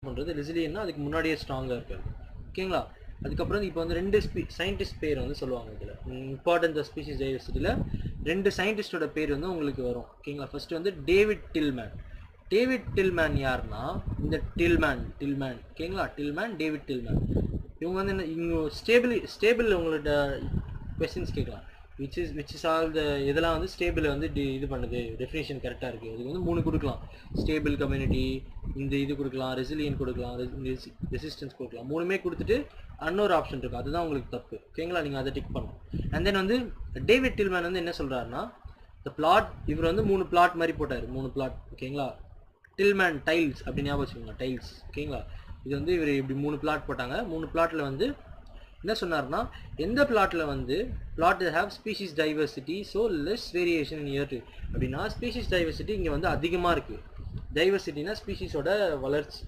பண்ணுறது. ரெசிலியன்னா அதுக்கு முன்னாடியே ஸ்ட்ராங்காக இருக்காது. ஓகேங்களா? அதுக்கப்புறம் இப்போ வந்து 2 சயின்டிஸ்ட் பேர் வந்து சொல்லுவாங்க. இதில் இம்பார்ட்டன்ஸ் ஆஃப் ஸ்பீசிஸ் டைவர்சிட்டியில் 2 சயின்டிஸ்டோட பேர் வந்து உங்களுக்கு வரும். ஓகேங்களா? ஃபர்ஸ்ட் வந்து டேவிட் டில்மேன். டேவிட் டில்மேன் யாருன்னா இந்த டில்மேன் ஓகேங்களா? டேவிட் டில்மேன் இவங்க வந்து என்ன, இவங்க ஸ்டேபிள் உங்கள்கிட்ட கொஸ்டின்ஸ் கேட்கலாம். விச் இஸ் ஆல் த இதெல்லாம் வந்து ஸ்டேபிள் வந்து இது பண்ணுது, டெஃபினேஷன் கரெக்டாக இருக்குது. அதுக்கு வந்து 3 கொடுக்கலாம். ஸ்டேபிள் கம்யூனிட்டி, இந்த இது கொடுக்கலாம், ரெசிலியன் கொடுக்கலாம், ரெசிஸ்டன்ஸ் கொடுக்கலாம். 3மே கொடுத்துட்டு இன்னொரு ஆப்ஷன் இருக்குது, அதுதான் உங்களுக்கு தப்பு. ஓகேங்களா? நீங்கள் அதை டிக் பண்ணணும். அண்ட் தென் வந்து டேவிட் டில்மேன் வந்து என்ன சொல்கிறாருன்னா இந்த பிளாட், இவர் வந்து 3 பிளாட் மாதிரி போட்டார். 3 பிளாட். ஓகேங்களா? டில்மேன் டைல்ஸ் அப்படின்னு ஞாபகம் வச்சுக்கோங்க, டைல்ஸ். ஓகேங்களா? இது வந்து இவர் இப்படி 3 பிளாட் போட்டாங்க. 3 பிளாட்டில் வந்து என்ன சொன்னார்னா எந்த பிளாட்டில் வந்து plot have species diversity so less variation in year அப்படின்னா ஸ்பீஷிஸ் டைவர்சிட்டி இங்கே வந்து அதிகமாக இருக்குது. டைவர்சிட்டினா ஸ்பீஷிஸோட வளர்ச்சி